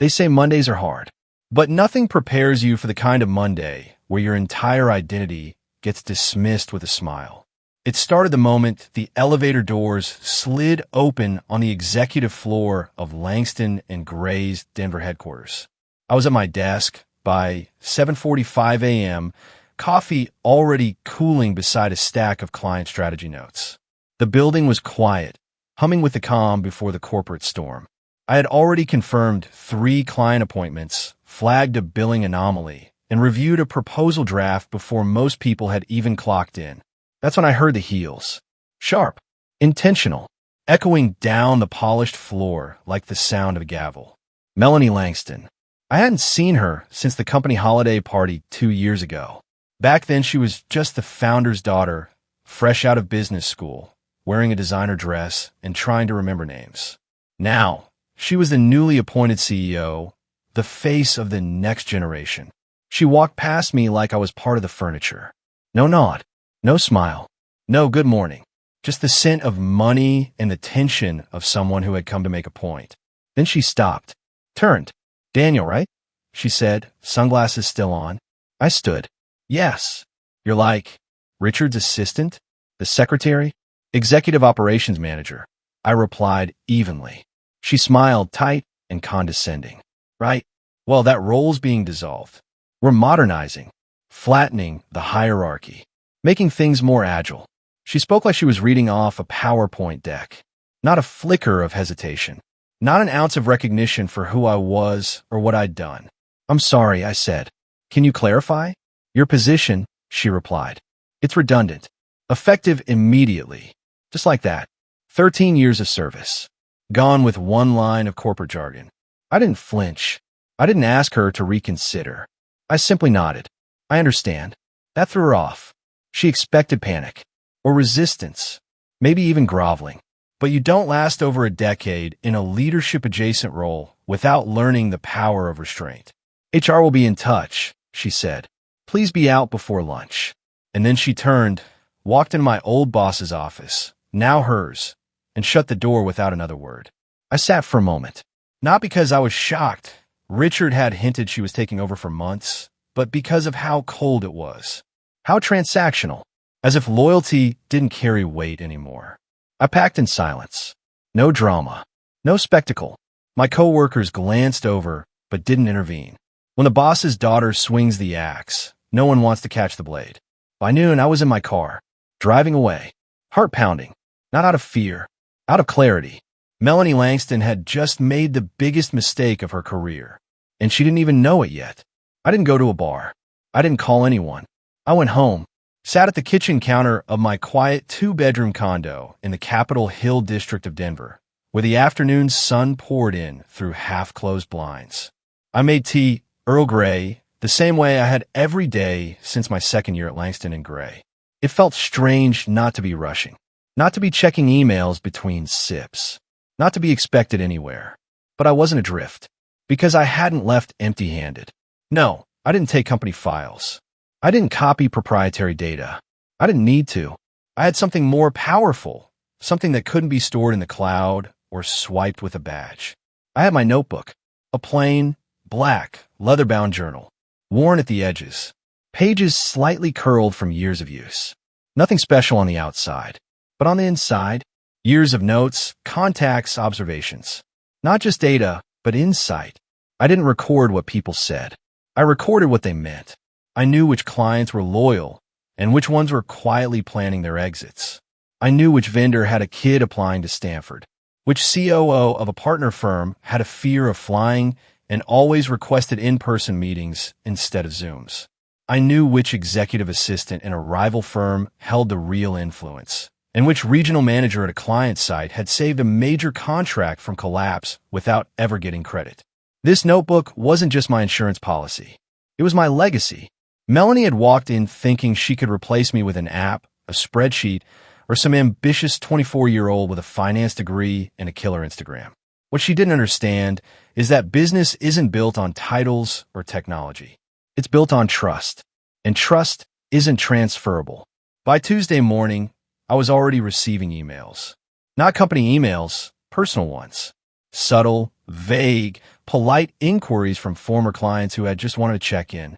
They say Mondays are hard, but nothing prepares you for the kind of Monday where your entire identity gets dismissed with a smile. It started the moment the elevator doors slid open on the executive floor of Langston and Gray's Denver headquarters. I was at my desk by 7:45 a.m., coffee already cooling beside a stack of client strategy notes. The building was quiet, humming with the calm before the corporate storm. I had already confirmed 3 client appointments, flagged a billing anomaly, and reviewed a proposal draft before most people had even clocked in. That's when I heard the heels. Sharp, intentional, echoing down the polished floor like the sound of a gavel. Melanie Langston. I hadn't seen her since the company holiday party 2 years ago. Back then, she was just the founder's daughter, fresh out of business school, wearing a designer dress and trying to remember names. Now, she was the newly appointed CEO, the face of the next generation. She walked past me like I was part of the furniture. No nod, no smile, no good morning, just the scent of money and the tension of someone who had come to make a point. Then she stopped, turned. Daniel, right? She said, sunglasses still on. I stood. Yes. You're like Richard's assistant? The secretary? Executive operations manager. I replied evenly. She smiled, tight and condescending. Right. Well, that role's being dissolved. We're modernizing, flattening the hierarchy, making things more agile. She spoke like she was reading off a PowerPoint deck. Not a flicker of hesitation. Not an ounce of recognition for who I was or what I'd done. I'm sorry, I said. Can you clarify? Your position, she replied. It's redundant. Effective immediately. Just like that. 13 years of service. Gone with 1 line of corporate jargon. I didn't flinch. I didn't ask her to reconsider. I simply nodded. I understand. That threw her off. She expected panic. Or resistance. Maybe even groveling. But you don't last over a decade in a leadership-adjacent role without learning the power of restraint. HR will be in touch, she said. Please be out before lunch. And then she turned, walked into my old boss's office, now hers, and shut the door without another word. I sat for a moment. Not because I was shocked. Richard had hinted she was taking over for months, but because of how cold it was. How transactional. As if loyalty didn't carry weight anymore. I packed in silence. No drama. No spectacle. My coworkers glanced over, but didn't intervene. When the boss's daughter swings the axe, no one wants to catch the blade. By noon, I was in my car, driving away. Heart pounding. Not out of fear. Out of clarity. Melanie Langston had just made the biggest mistake of her career. And she didn't even know it yet. I didn't go to a bar. I didn't call anyone. I went home. Sat at the kitchen counter of my quiet 2-bedroom condo in the Capitol Hill district of Denver, where the afternoon sun poured in through half-closed blinds. I made tea, Earl Grey, the same way I had every day since my second year at Langston and Gray. It felt strange not to be rushing, not to be checking emails between sips, not to be expected anywhere. But I wasn't adrift, because I hadn't left empty-handed. No, I didn't take company files. I didn't copy proprietary data. I didn't need to. I had something more powerful, something that couldn't be stored in the cloud or swiped with a badge. I had my notebook, a plain, black, leather-bound journal, worn at the edges, pages slightly curled from years of use. Nothing special on the outside, but on the inside, years of notes, contacts, observations. Not just data, but insight. I didn't record what people said. I recorded what they meant. I knew which clients were loyal and which ones were quietly planning their exits. I knew which vendor had a kid applying to Stanford, which COO of a partner firm had a fear of flying and always requested in-person meetings instead of Zooms. I knew which executive assistant in a rival firm held the real influence, and which regional manager at a client site had saved a major contract from collapse without ever getting credit. This notebook wasn't just my insurance policy. It was my legacy. Melanie had walked in thinking she could replace me with an app, a spreadsheet, or some ambitious 24-year-old with a finance degree and a killer Instagram. What she didn't understand is that business isn't built on titles or technology. It's built on trust, and trust isn't transferable. By Tuesday morning, I was already receiving emails. Not company emails, personal ones. Subtle, vague, polite inquiries from former clients who had just wanted to check in.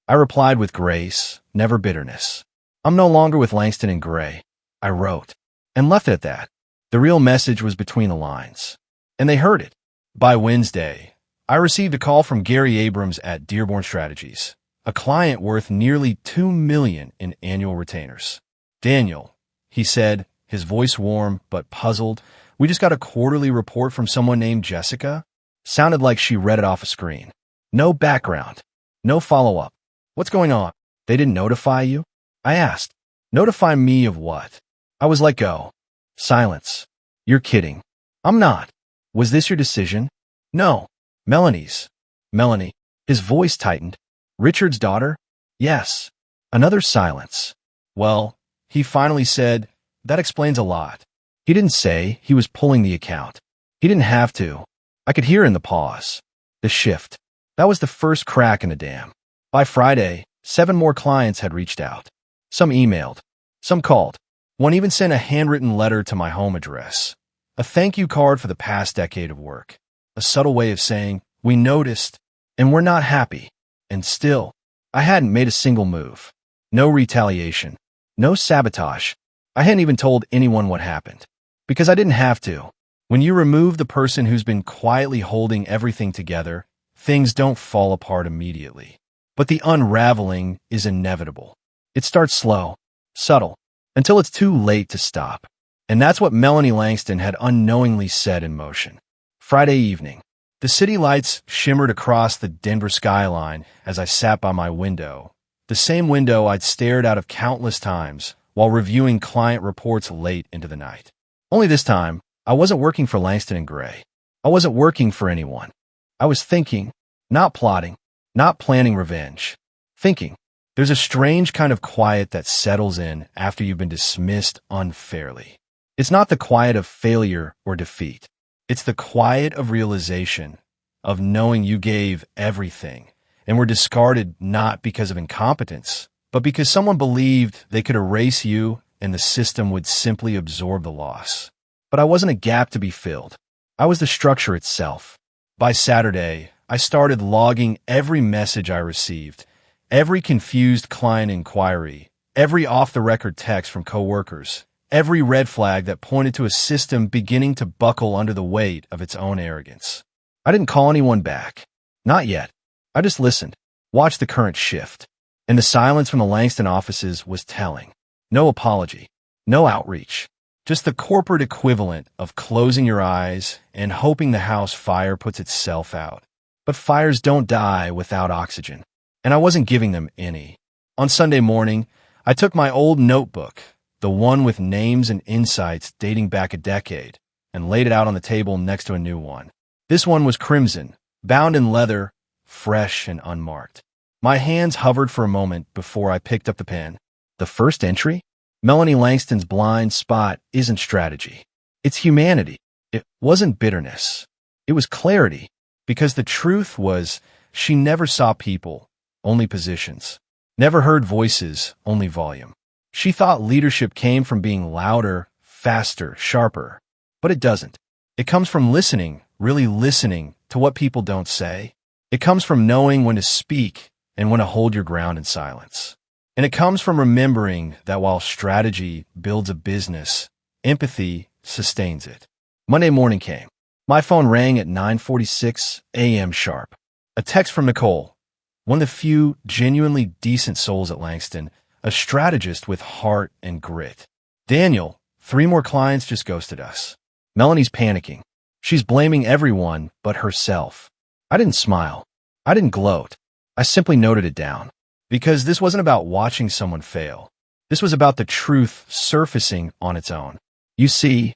I replied with grace, never bitterness. I'm no longer with Langston and Gray, I wrote, and left it at that. The real message was between the lines. And they heard it. By Wednesday, I received a call from Gary Abrams at Dearborn Strategies, a client worth nearly $2 million in annual retainers. Daniel, he said, his voice warm but puzzled, we just got a quarterly report from someone named Jessica. Sounded like she read it off a screen. No background. No follow-up. What's going on? They didn't notify you? I asked. Notify me of what? I was let go. Silence. You're kidding. I'm not. Was this your decision? No. Melanie's. Melanie. His voice tightened. Richard's daughter? Yes. Another silence. Well, he finally said, that explains a lot. He didn't say he was pulling the account. He didn't have to. I could hear in the pause. The shift. That was the first crack in the dam. By Friday, 7 more clients had reached out. Some emailed. Some called. One even sent a handwritten letter to my home address. A thank you card for the past decade of work. A subtle way of saying, we noticed, and we're not happy. And still, I hadn't made a single move. No retaliation. No sabotage. I hadn't even told anyone what happened. Because I didn't have to. When you remove the person who's been quietly holding everything together, things don't fall apart immediately. But the unraveling is inevitable. It starts slow, subtle, until it's too late to stop. And that's what Melanie Langston had unknowingly set in motion. Friday evening, the city lights shimmered across the Denver skyline as I sat by my window, the same window I'd stared out of countless times while reviewing client reports late into the night. Only this time, I wasn't working for Langston and Gray. I wasn't working for anyone. I was thinking, not plotting, not planning revenge. Thinking. There's a strange kind of quiet that settles in after you've been dismissed unfairly. It's not the quiet of failure or defeat. It's the quiet of realization, of knowing you gave everything and were discarded not because of incompetence, but because someone believed they could erase you and the system would simply absorb the loss. But I wasn't a gap to be filled. I was the structure itself. By Saturday, I started logging every message I received, every confused client inquiry, every off-the-record text from coworkers, every red flag that pointed to a system beginning to buckle under the weight of its own arrogance. I didn't call anyone back. Not yet. I just listened, watched the current shift. And the silence from the Langston offices was telling. No apology. No outreach. Just the corporate equivalent of closing your eyes and hoping the house fire puts itself out. But fires don't die without oxygen. And I wasn't giving them any. On Sunday morning, I took my old notebook, the one with names and insights dating back a decade, and laid it out on the table next to a new one. This one was crimson, bound in leather, fresh and unmarked. My hands hovered for a moment before I picked up the pen. The first entry? Melanie Langston's blind spot isn't strategy. It's humanity. It wasn't bitterness. It was clarity. Because the truth was, she never saw people, only positions. Never heard voices, only volume. She thought leadership came from being louder, faster, sharper. But it doesn't. It comes from listening, really listening to what people don't say. It comes from knowing when to speak and when to hold your ground in silence. And it comes from remembering that while strategy builds a business, empathy sustains it. Monday morning came. My phone rang at 9:46 a.m. sharp. A text from Nicole, one of the few genuinely decent souls at Langston, a strategist with heart and grit. Daniel, 3 more clients just ghosted us. Melanie's panicking. She's blaming everyone but herself. I didn't smile. I didn't gloat. I simply noted it down. Because this wasn't about watching someone fail. This was about the truth surfacing on its own. You see,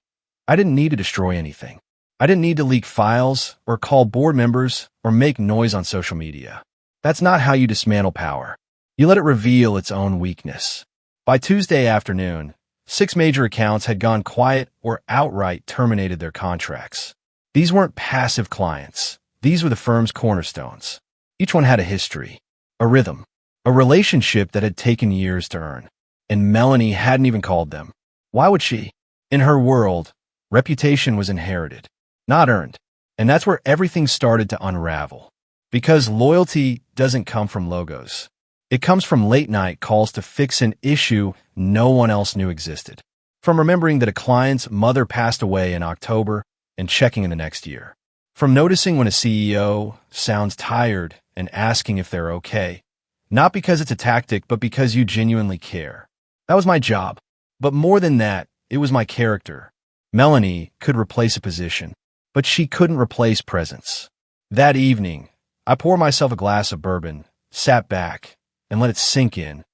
I didn't need to destroy anything. I didn't need to leak files or call board members or make noise on social media. That's not how you dismantle power. You let it reveal its own weakness. By Tuesday afternoon, 6 major accounts had gone quiet or outright terminated their contracts. These weren't passive clients. These were the firm's cornerstones. Each one had a history, a rhythm, a relationship that had taken years to earn. And Melanie hadn't even called them. Why would she? In her world, reputation was inherited, not earned. And that's where everything started to unravel. Because loyalty doesn't come from logos. It comes from late-night calls to fix an issue no one else knew existed. From remembering that a client's mother passed away in October and checking in the next year. From noticing when a CEO sounds tired and asking if they're okay. Not because it's a tactic, but because you genuinely care. That was my job. But more than that, it was my character. Melanie could replace a position, but she couldn't replace presence. That evening, I poured myself a glass of bourbon, sat back, and let it sink in.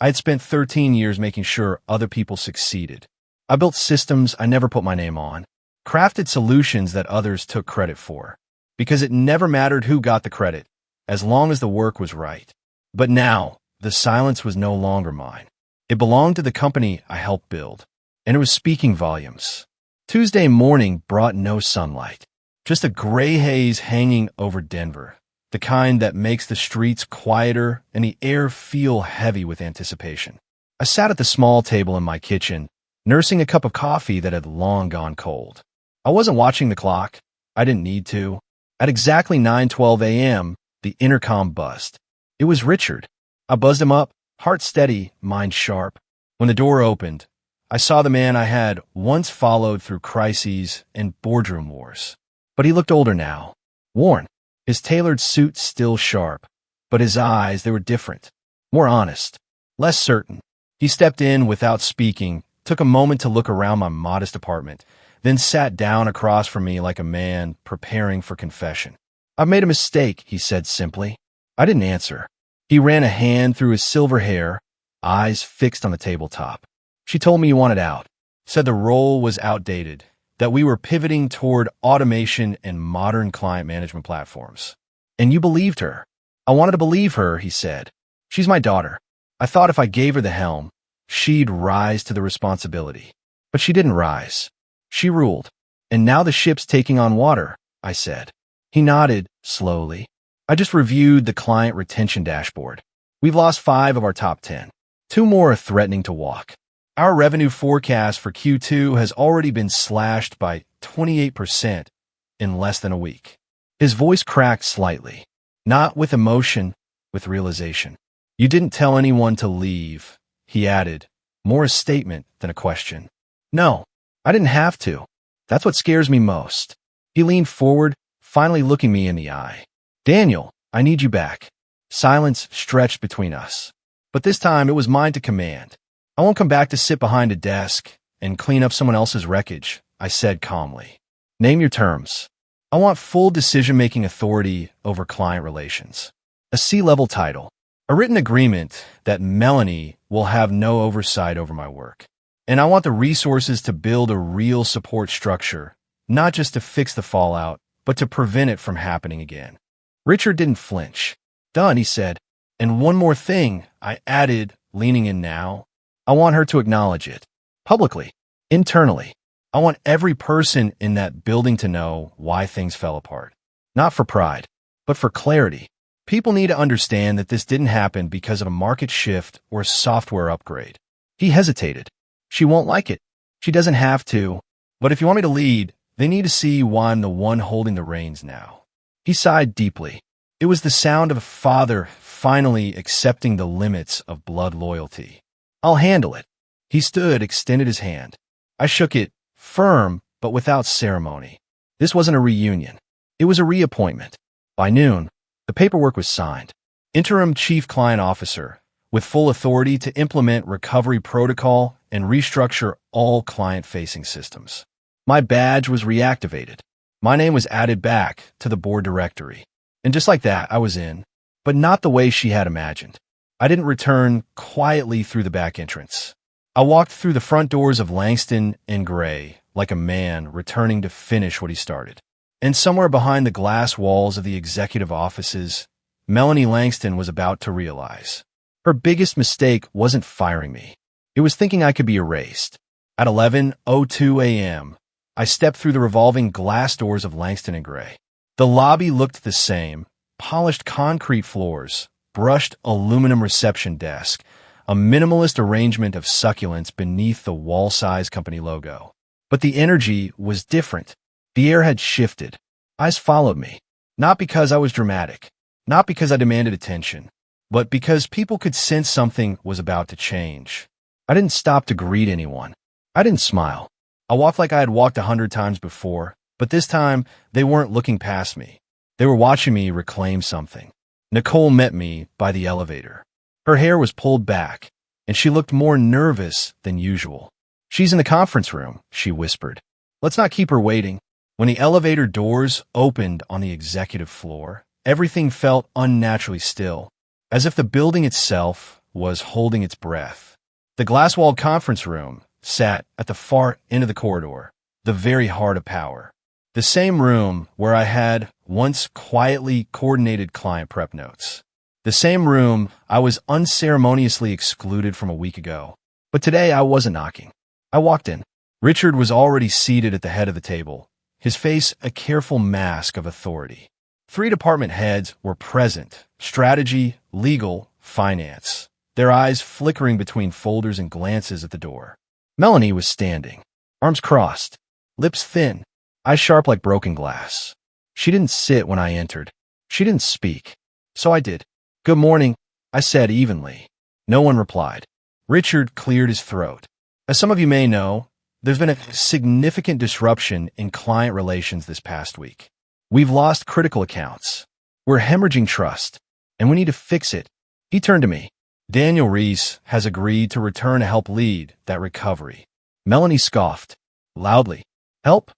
I had spent 13 years making sure other people succeeded. I built systems I never put my name on, crafted solutions that others took credit for, because it never mattered who got the credit, as long as the work was right. But now, the silence was no longer mine. It belonged to the company I helped build, and it was speaking volumes. Tuesday morning brought no sunlight, just a gray haze hanging over Denver, the kind that makes the streets quieter and the air feel heavy with anticipation. I sat at the small table in my kitchen, nursing a cup of coffee that had long gone cold. I wasn't watching the clock. I didn't need to. At exactly 9:12 a.m., the intercom buzzed. It was Richard. I buzzed him up, heart steady, mind sharp. When the door opened, I saw the man I had once followed through crises and boardroom wars. But he looked older now, worn, his tailored suit still sharp, but his eyes, they were different, more honest, less certain. He stepped in without speaking, took a moment to look around my modest apartment, then sat down across from me like a man preparing for confession. "I've made a mistake," he said simply. I didn't answer. He ran a hand through his silver hair, eyes fixed on the tabletop. "She told me you wanted out, said the role was outdated, that we were pivoting toward automation and modern client management platforms. And you believed her." "I wanted to believe her," he said. "She's my daughter. I thought if I gave her the helm, she'd rise to the responsibility. But she didn't rise. She ruled. And now the ship's taking on water," I said. He nodded slowly. "I just reviewed the client retention dashboard. We've lost 5 of our top 10. 2 more are threatening to walk. Our revenue forecast for Q2 has already been slashed by 28% in less than a week." His voice cracked slightly, not with emotion, with realization. "You didn't tell anyone to leave," he added, more a statement than a question. "No, I didn't have to. That's what scares me most." He leaned forward, finally looking me in the eye. "Daniel, I need you back." Silence stretched between us, but this time it was mine to command. "I won't come back to sit behind a desk and clean up someone else's wreckage," I said calmly. "Name your terms. I want full decision-making authority over client relations. A C-level title. A written agreement that Melanie will have no oversight over my work. And I want the resources to build a real support structure, not just to fix the fallout, but to prevent it from happening again." Richard didn't flinch. "Done," he said. "And one more thing," I added, leaning in now. "I want her to acknowledge it. Publicly. Internally. I want every person in that building to know why things fell apart. Not for pride, but for clarity. People need to understand that this didn't happen because of a market shift or a software upgrade." He hesitated. "She won't like it. She doesn't have to. But if you want me to lead, they need to see why I'm the one holding the reins now." He sighed deeply. It was the sound of a father finally accepting the limits of blood loyalty. "I'll handle it." He stood, extended his hand. I shook it, firm, but without ceremony. This wasn't a reunion. It was a reappointment. By noon, the paperwork was signed. Interim Chief Client Officer, with full authority to implement recovery protocol and restructure all client-facing systems. My badge was reactivated. My name was added back to the board directory. And just like that, I was in, but not the way she had imagined. I didn't return quietly through the back entrance. I walked through the front doors of Langston and Gray like a man returning to finish what he started. And somewhere behind the glass walls of the executive offices, Melanie Langston was about to realize. Her biggest mistake wasn't firing me. It was thinking I could be erased. At 11:02 a.m., I stepped through the revolving glass doors of Langston and Gray. The lobby looked the same, polished concrete floors, brushed aluminum reception desk, a minimalist arrangement of succulents beneath the wall-size company logo. But the energy was different. The air had shifted. Eyes followed me. Not because I was dramatic, not because I demanded attention, but because people could sense something was about to change. I didn't stop to greet anyone. I didn't smile. I walked like I had walked 100 times before, but this time they weren't looking past me. They were watching me reclaim something. Nicole met me by the elevator. Her hair was pulled back, and she looked more nervous than usual. "She's in the conference room," she whispered. "Let's not keep her waiting." When the elevator doors opened on the executive floor, everything felt unnaturally still, as if the building itself was holding its breath. The glass-walled conference room sat at the far end of the corridor, the very heart of power. The same room where I had once quietly coordinated client prep notes. The same room I was unceremoniously excluded from a week ago. But today I wasn't knocking. I walked in. Richard was already seated at the head of the table, his face a careful mask of authority. 3 department heads were present: strategy, legal, finance, their eyes flickering between folders and glances at the door. Melanie was standing, arms crossed, lips thin, eyes sharp like broken glass. She didn't sit when I entered. She didn't speak. So I did. "Good morning," I said evenly. No one replied. Richard cleared his throat. "As some of you may know, there's been a significant disruption in client relations this past week. We've lost critical accounts. We're hemorrhaging trust, and we need to fix it." He turned to me. "Daniel Reese has agreed to return to help lead that recovery." Melanie scoffed, loudly. "Help?"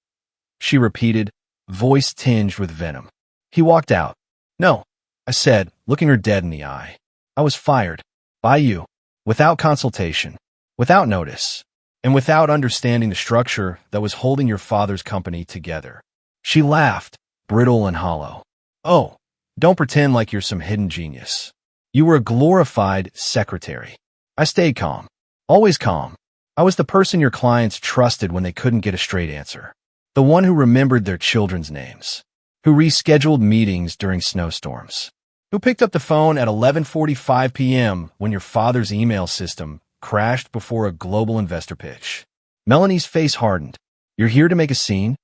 she repeated, voice tinged with venom. He walked out. "No," I said, looking her dead in the eye. "I was fired. By you. Without consultation. Without notice. And without understanding the structure that was holding your father's company together." She laughed, brittle and hollow. "Oh, don't pretend like you're some hidden genius. You were a glorified secretary." I stayed calm. Always calm. I was the person your clients trusted when they couldn't get a straight answer. The one who remembered their children's names. Who rescheduled meetings during snowstorms. Who picked up the phone at 11:45 p.m. when your father's email system crashed before a global investor pitch. Melanie's face hardened. "You're here to make a scene?"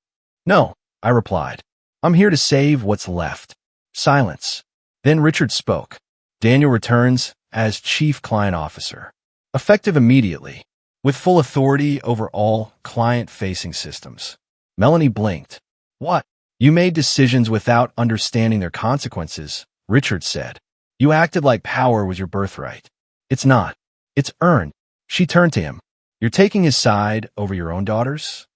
"No," I replied. "I'm here to save what's left." Silence. Then Richard spoke. "Daniel returns as Chief Client Officer. Effective immediately, with full authority over all client-facing systems." Melanie blinked. "What?" "You made decisions without understanding their consequences," Richard said. "You acted like power was your birthright. It's not. It's earned." She turned to him. "You're taking his side over your own daughters?"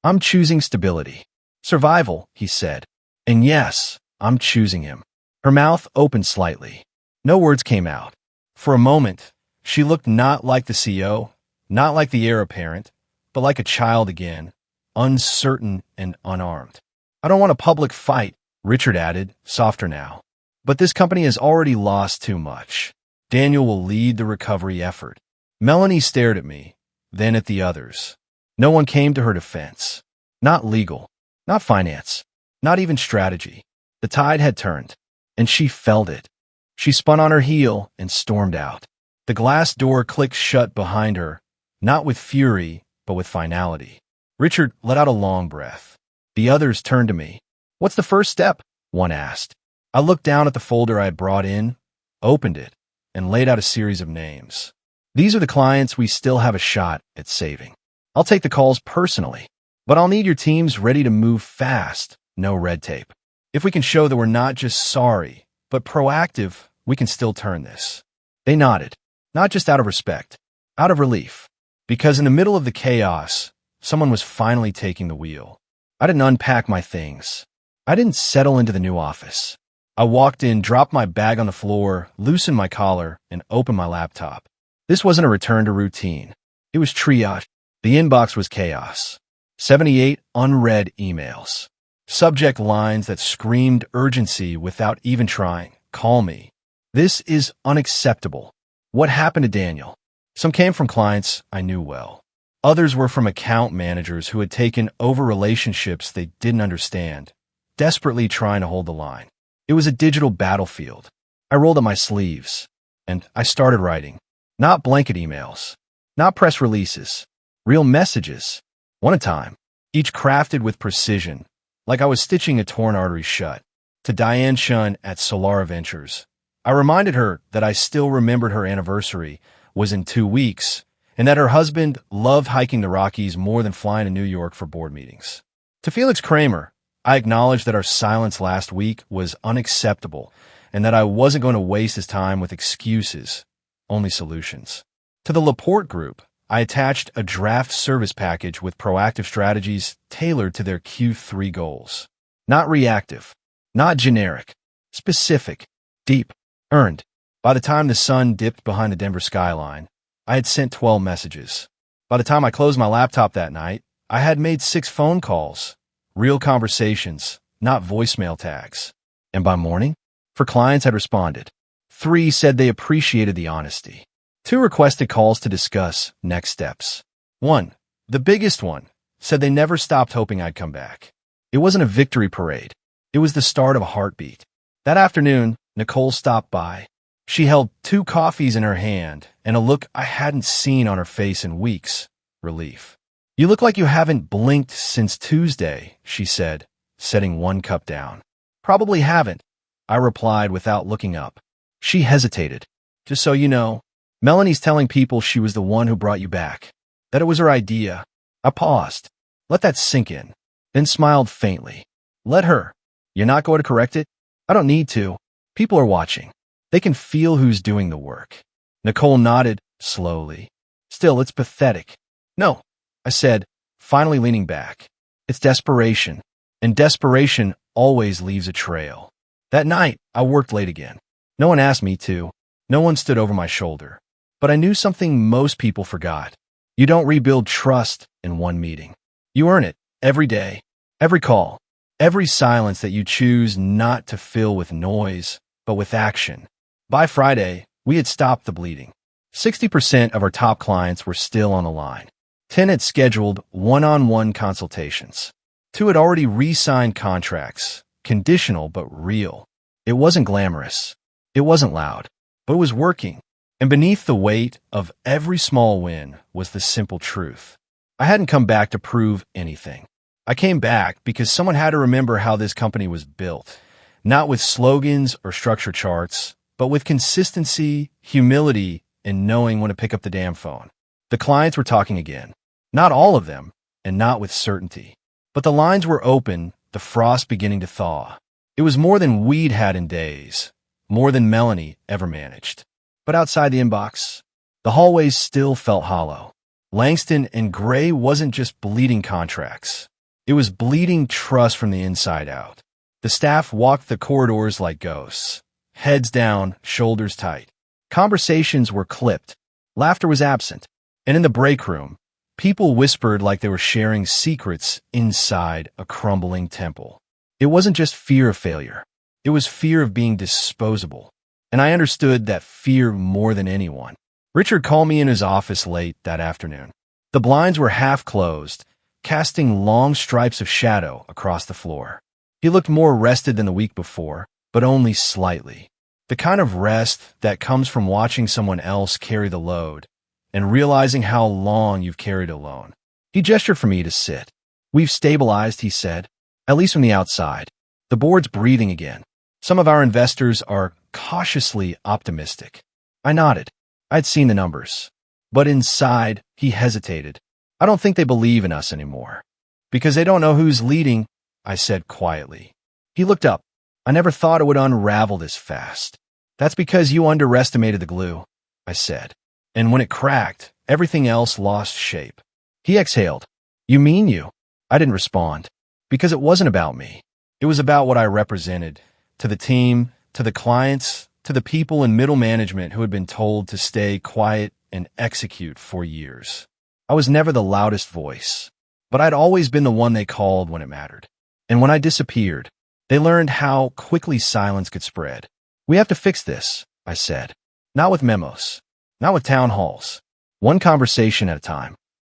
"I'm choosing stability. Survival," he said. "And yes, I'm choosing him." Her mouth opened slightly. No words came out. For a moment, she looked not like the CEO, not like the heir apparent, but like a child again, uncertain and unarmed. "I don't want a public fight," Richard added, softer now. "But this company has already lost too much. Daniel will lead the recovery effort." Melanie stared at me, then at the others. No one came to her defense. Not legal, not finance, not even strategy. The tide had turned, and she felt it. She spun on her heel and stormed out. The glass door clicked shut behind her, not with fury, but with finality. Richard let out a long breath. The others turned to me. "What's the first step?" one asked. I looked down at the folder I had brought in, opened it, and laid out a series of names. "These are the clients we still have a shot at saving. I'll take the calls personally, but I'll need your teams ready to move fast, no red tape. If we can show that we're not just sorry, but proactive, we can still turn this." They nodded, not just out of respect, out of relief, because in the middle of the chaos, someone was finally taking the wheel. I didn't unpack my things. I didn't settle into the new office. I walked in, dropped my bag on the floor, loosened my collar, and opened my laptop. This wasn't a return to routine. It was triage. The inbox was chaos. 78 unread emails. Subject lines that screamed urgency without even trying. "Call me. This is unacceptable. What happened to Daniel?" Some came from clients I knew well. Others were from account managers who had taken over relationships they didn't understand, desperately trying to hold the line. It was a digital battlefield. I rolled up my sleeves, and I started writing. Not blanket emails, not press releases, real messages, one at a time, each crafted with precision, like I was stitching a torn artery shut. To Diane Shun at Solara Ventures, I reminded her that I still remembered her anniversary was in 2 weeks, and that her husband loved hiking the Rockies more than flying to New York for board meetings. To Felix Kramer, I acknowledged that our silence last week was unacceptable and that I wasn't going to waste his time with excuses, only solutions. To the Laporte Group, I attached a draft service package with proactive strategies tailored to their Q3 goals. Not reactive, not generic, specific, deep, earned. By the time the sun dipped behind the Denver skyline, I had sent 12 messages. By the time I closed my laptop that night, I had made 6 phone calls, real conversations, not voicemail tags. And by morning, 4 clients had responded. 3 said they appreciated the honesty. 2 requested calls to discuss next steps. 1, the biggest one, said they never stopped hoping I'd come back. It wasn't a victory parade. It was the start of a heartbeat. That afternoon, Nicole stopped by. She held 2 coffees in her hand and a look I hadn't seen on her face in weeks, relief. "You look like you haven't blinked since Tuesday," she said, setting 1 cup down. "Probably haven't," I replied without looking up. She hesitated. "Just so you know, Melanie's telling people she was the one who brought you back, that it was her idea." I paused, let that sink in, then smiled faintly. "Let her. You're not going to correct it?" "I don't need to. People are watching. They can feel who's doing the work." Nicole nodded slowly. "Still, it's pathetic." "No," I said, finally leaning back. "It's desperation, and desperation always leaves a trail." That night, I worked late again. No one asked me to. No one stood over my shoulder. But I knew something most people forgot. You don't rebuild trust in one meeting. You earn it every day, every call, every silence that you choose not to fill with noise, but with action. By Friday, we had stopped the bleeding. 60% of our top clients were still on the line. 10 had scheduled one-on-one consultations. 2 had already re-signed contracts, conditional but real. It wasn't glamorous. It wasn't loud, but it was working. And beneath the weight of every small win was the simple truth. I hadn't come back to prove anything. I came back because someone had to remember how this company was built, not with slogans or structure charts, but with consistency, humility, and knowing when to pick up the damn phone. The clients were talking again. Not all of them, and not with certainty. But the lines were open, the frost beginning to thaw. It was more than we'd had in days, more than Melanie ever managed. But outside the inbox, the hallways still felt hollow. Langston and Gray wasn't just bleeding contracts. It was bleeding trust from the inside out. The staff walked the corridors like ghosts, heads down, shoulders tight. Conversations were clipped. Laughter was absent. And in the break room, people whispered like they were sharing secrets inside a crumbling temple. It wasn't just fear of failure. It was fear of being disposable. And I understood that fear more than anyone. Richard called me in his office late that afternoon. The blinds were half closed, casting long stripes of shadow across the floor. He looked more rested than the week before, but only slightly. The kind of rest that comes from watching someone else carry the load and realizing how long you've carried alone. He gestured for me to sit. "We've stabilized," he said, "at least from the outside. The board's breathing again. Some of our investors are cautiously optimistic." I nodded. I'd seen the numbers. But inside, he hesitated. "I don't think they believe in us anymore." "Because they don't know who's leading," I said quietly. He looked up. "I never thought it would unravel this fast." "That's because you underestimated the glue," I said. "And when it cracked, everything else lost shape." He exhaled. "You mean you?" I didn't respond. Because it wasn't about me. It was about what I represented. To the team, to the clients, to the people in middle management who had been told to stay quiet and execute for years. I was never the loudest voice, but I'd always been the one they called when it mattered. And when I disappeared, they learned how quickly silence could spread. "We have to fix this," I said. "Not with memos, not with town halls. One conversation at a time."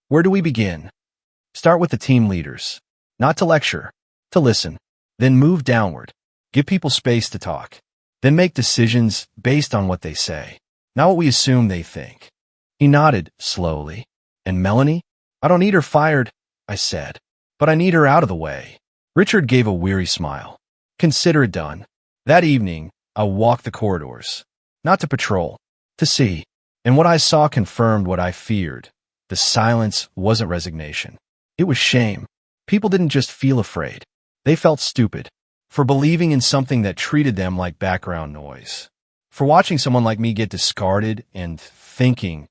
"Where do we begin?" "Start with the team leaders. Not to lecture, to listen. Then move downward. Give people space to talk. Then make decisions based on what they say, not what we assume they think." He nodded slowly. "And Melanie? I don't need her fired," I said, "but I need her out of the way." Richard gave a weary smile. Consider it done. That evening, I walked the corridors. Not to patrol, to see. And what I saw confirmed what I feared. The silence wasn't resignation. It was shame. People didn't just feel afraid. They felt stupid. For believing in something that treated them like background noise. For watching someone like me get discarded and thinking,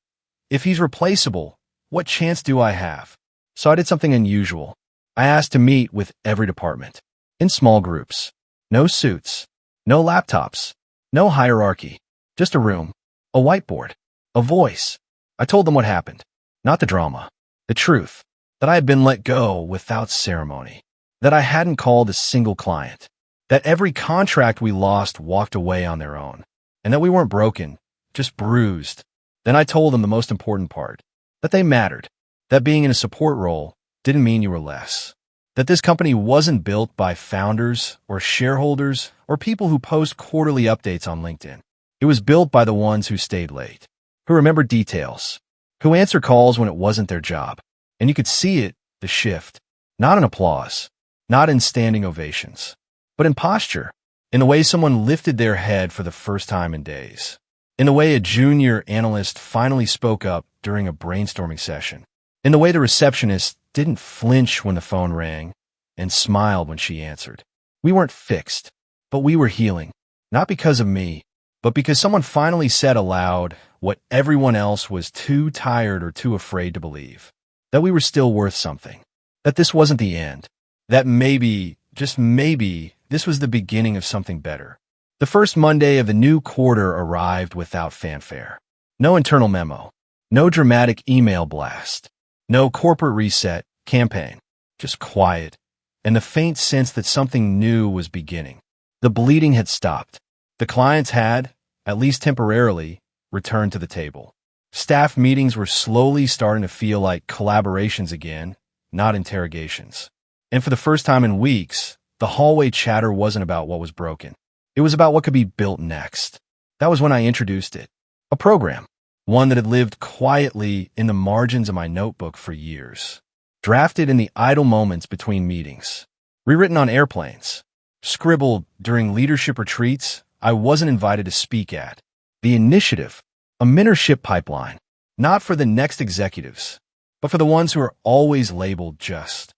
if he's replaceable, what chance do I have? So I did something unusual. I asked to meet with every department. In small groups. No suits. No laptops. No hierarchy. Just a room. A whiteboard. A voice. I told them what happened. Not the drama. The truth. That I had been let go without ceremony. That I hadn't called a single client. That every contract we lost walked away on their own. And that we weren't broken, just bruised. Then I told them the most important part. That they mattered. That being in a support role didn't mean you were less. That this company wasn't built by founders or shareholders or people who post quarterly updates on LinkedIn. It was built by the ones who stayed late, who remembered details, who answered calls when it wasn't their job. And you could see it, the shift, not in applause, not in standing ovations, but in posture, in the way someone lifted their head for the first time in days, in the way a junior analyst finally spoke up during a brainstorming session, in the way the receptionist didn't flinch when the phone rang and smiled when she answered. We weren't fixed, but we were healing, not because of me, but because someone finally said aloud what everyone else was too tired or too afraid to believe, that we were still worth something, that this wasn't the end, that maybe, just maybe, this was the beginning of something better. The first Monday of the new quarter arrived without fanfare. No internal memo, no dramatic email blast, no corporate reset campaign, just quiet, and the faint sense that something new was beginning. The bleeding had stopped. The clients had, at least temporarily, returned to the table. Staff meetings were slowly starting to feel like collaborations again, not interrogations. And for the first time in weeks, the hallway chatter wasn't about what was broken. It was about what could be built next. That was when I introduced it. A program. One that had lived quietly in the margins of my notebook for years. Drafted in the idle moments between meetings. Rewritten on airplanes. Scribbled during leadership retreats I wasn't invited to speak at. The initiative. A mentorship pipeline. Not for the next executives, but for the ones who are always labeled just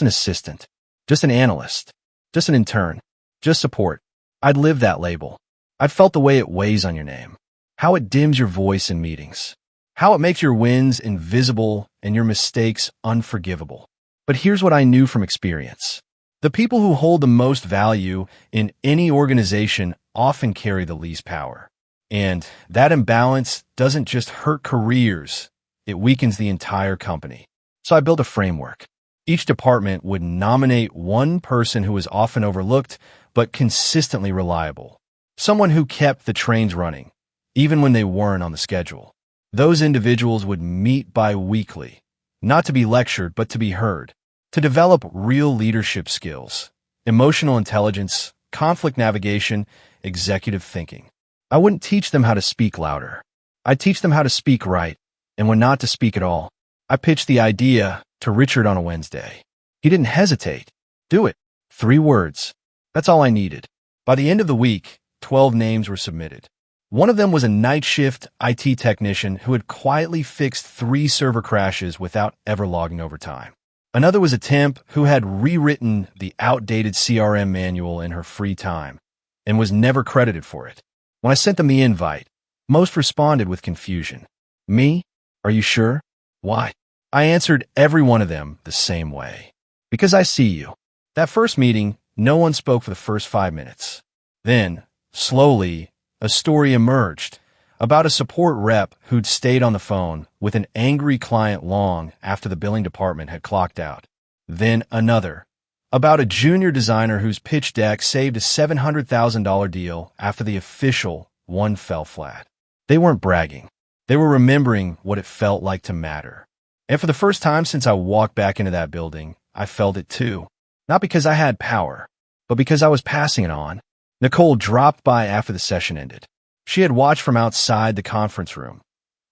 an assistant, just an analyst, just an intern, just support. I'd lived that label. I'd felt the way it weighs on your name. How it dims your voice in meetings. How it makes your wins invisible and your mistakes unforgivable. But here's what I knew from experience. The people who hold the most value in any organization often carry the least power. And that imbalance doesn't just hurt careers, it weakens the entire company. So I built a framework. Each department would nominate one person who was often overlooked, but consistently reliable. Someone who kept the trains running, even when they weren't on the schedule. Those individuals would meet bi-weekly, not to be lectured, but to be heard, to develop real leadership skills, emotional intelligence, conflict navigation, executive thinking. I wouldn't teach them how to speak louder. I'd teach them how to speak right, and when not to speak at all. I pitched the idea to Richard on a Wednesday. He didn't hesitate. Do it. 3 words. That's all I needed. By the end of the week, 12 names were submitted. One of them was a night shift IT technician who had quietly fixed 3 server crashes without ever logging overtime. Another was a temp who had rewritten the outdated CRM manual in her free time and was never credited for it. When I sent them the invite, most responded with confusion. Me? Are you sure? Why? I answered every one of them the same way. Because I see you. That first meeting, no one spoke for the first 5 minutes. Then, slowly, a story emerged about a support rep who'd stayed on the phone with an angry client long after the billing department had clocked out. Then another, about a junior designer whose pitch deck saved a $700,000 deal after the official one fell flat. They weren't bragging. They were remembering what it felt like to matter. And for the first time since I walked back into that building, I felt it too. Not because I had power, but because I was passing it on. Nicole dropped by after the session ended. She had watched from outside the conference room,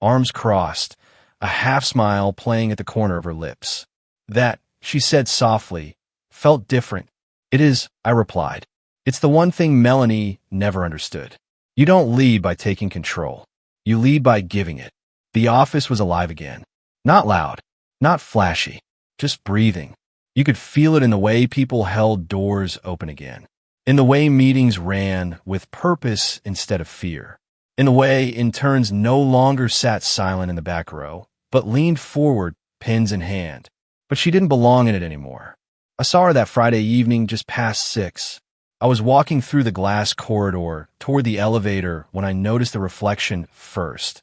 arms crossed, a half smile playing at the corner of her lips. That, she said softly, felt different. It is, I replied. It's the one thing Melanie never understood. You don't lead by taking control. You lead by giving it. The office was alive again. Not loud, not flashy, just breathing. You could feel it in the way people held doors open again, in the way meetings ran with purpose instead of fear, in the way interns no longer sat silent in the back row, but leaned forward, pens in hand. But she didn't belong in it anymore. I saw her that Friday evening just past 6. I was walking through the glass corridor toward the elevator when I noticed the reflection first.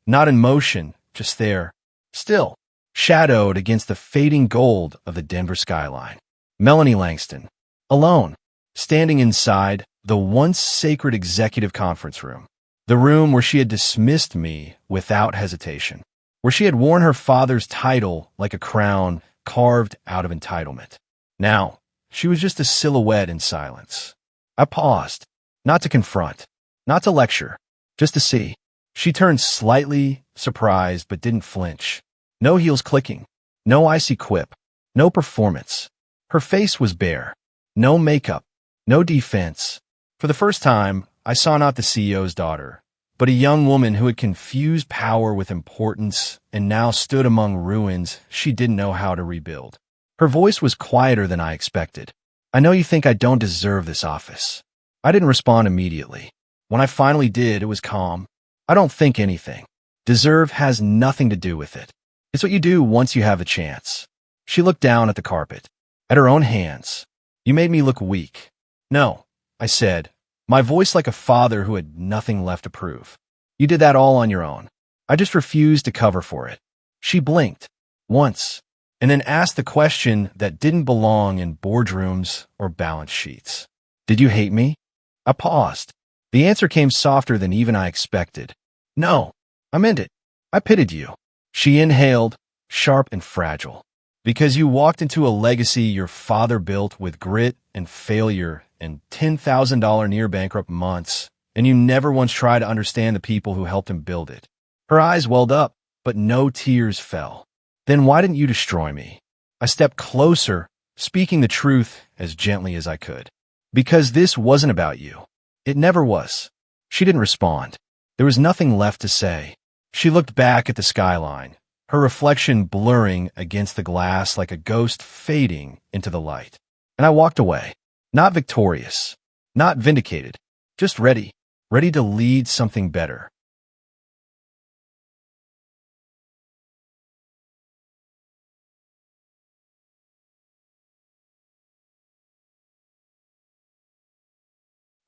Not in motion, just there, still, shadowed against the fading gold of the Denver skyline. Melanie Langston, alone, standing inside the once sacred executive conference room, the room where she had dismissed me without hesitation, where she had worn her father's title like a crown carved out of entitlement. Now, she was just a silhouette in silence. I paused, not to confront, not to lecture, just to see. She turned slightly, surprised, but didn't flinch. No heels clicking, no icy quip, no performance. Her face was bare, no makeup, no defense. For the first time, I saw not the CEO's daughter, but a young woman who had confused power with importance and now stood among ruins she didn't know how to rebuild. Her voice was quieter than I expected. I know you think I don't deserve this office. I didn't respond immediately. When I finally did, it was calm. I don't think anything. Deserve has nothing to do with it. It's what you do once you have a chance. She looked down at the carpet, at her own hands. You made me look weak. No, I said, my voice like a father who had nothing left to prove. You did that all on your own. I just refused to cover for it. She blinked, once, and then asked the question that didn't belong in boardrooms or balance sheets. Did you hate me? I paused. The answer came softer than even I expected. No, I meant it. I pitied you. She inhaled, sharp and fragile. Because you walked into a legacy your father built with grit and failure and $10,000 near-bankrupt months, and you never once tried to understand the people who helped him build it. Her eyes welled up, but no tears fell. Then why didn't you destroy me? I stepped closer, speaking the truth as gently as I could. Because this wasn't about you. It never was. She didn't respond. There was nothing left to say. She looked back at the skyline, her reflection blurring against the glass like a ghost fading into the light. And I walked away, not victorious, not vindicated, just ready to lead something better.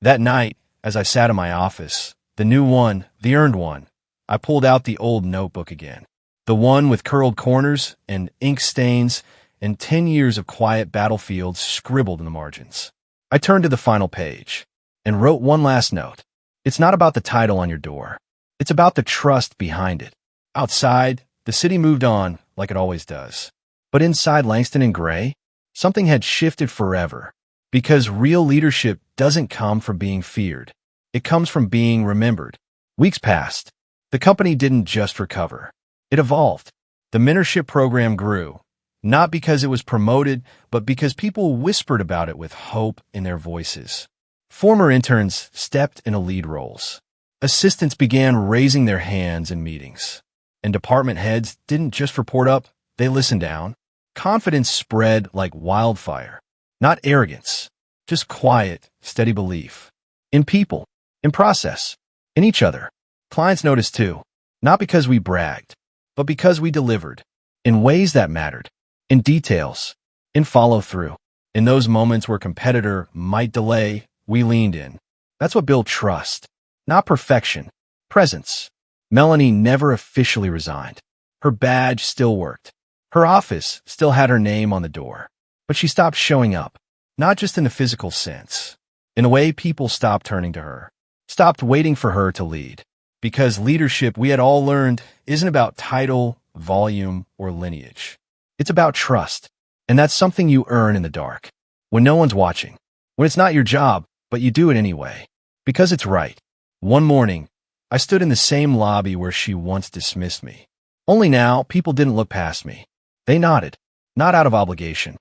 That night, as I sat in my office, the new one, the earned one, I pulled out the old notebook again. The one with curled corners and ink stains and 10 years of quiet battlefields scribbled in the margins. I turned to the final page and wrote one last note. It's not about the title on your door. It's about the trust behind it. Outside, the city moved on like it always does. But inside Langston and Gray, something had shifted forever. Because real leadership doesn't come from being feared. It comes from being remembered. Weeks passed. The company didn't just recover. It evolved. The mentorship program grew, not because it was promoted, but because people whispered about it with hope in their voices. Former interns stepped into lead roles. Assistants began raising their hands in meetings. And department heads didn't just report up, they listened down. Confidence spread like wildfire. Not arrogance, just quiet, steady belief. In people, in process, in each other. Clients noticed too, not because we bragged, but because we delivered. In ways that mattered. In details. In follow-through. In those moments where competitor might delay, we leaned in. That's what built trust. Not perfection. Presence. Melanie never officially resigned. Her badge still worked. Her office still had her name on the door. But she stopped showing up, not just in the physical sense. In a way, people stopped turning to her, stopped waiting for her to lead. Because leadership, we had all learned, isn't about title, volume, or lineage. It's about trust. And that's something you earn in the dark. When no one's watching. When it's not your job, but you do it anyway. Because it's right. One morning, I stood in the same lobby where she once dismissed me. Only now, people didn't look past me. They nodded, not out of obligation,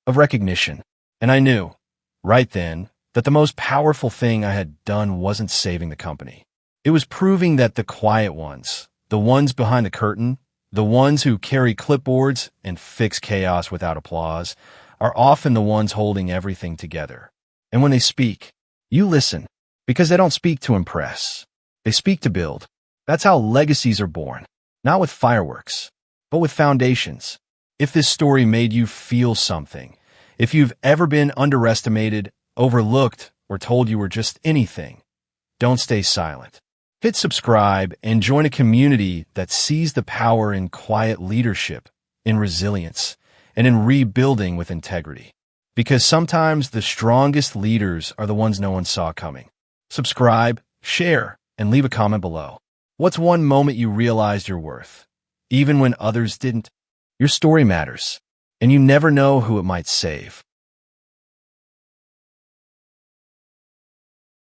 of recognition. And I knew, right then, that the most powerful thing I had done wasn't saving the company. It was proving that the quiet ones, the ones behind the curtain, the ones who carry clipboards and fix chaos without applause, are often the ones holding everything together. And when they speak, you listen, because they don't speak to impress. They speak to build. That's how legacies are born, not with fireworks, but with foundations. If this story made you feel something, if you've ever been underestimated, overlooked, or told you were just anything, don't stay silent. Hit subscribe and join a community that sees the power in quiet leadership, in resilience, and in rebuilding with integrity. Because sometimes the strongest leaders are the ones no one saw coming. Subscribe, share, and leave a comment below. What's one moment you realized your worth, even when others didn't? Your story matters, and you never know who it might save.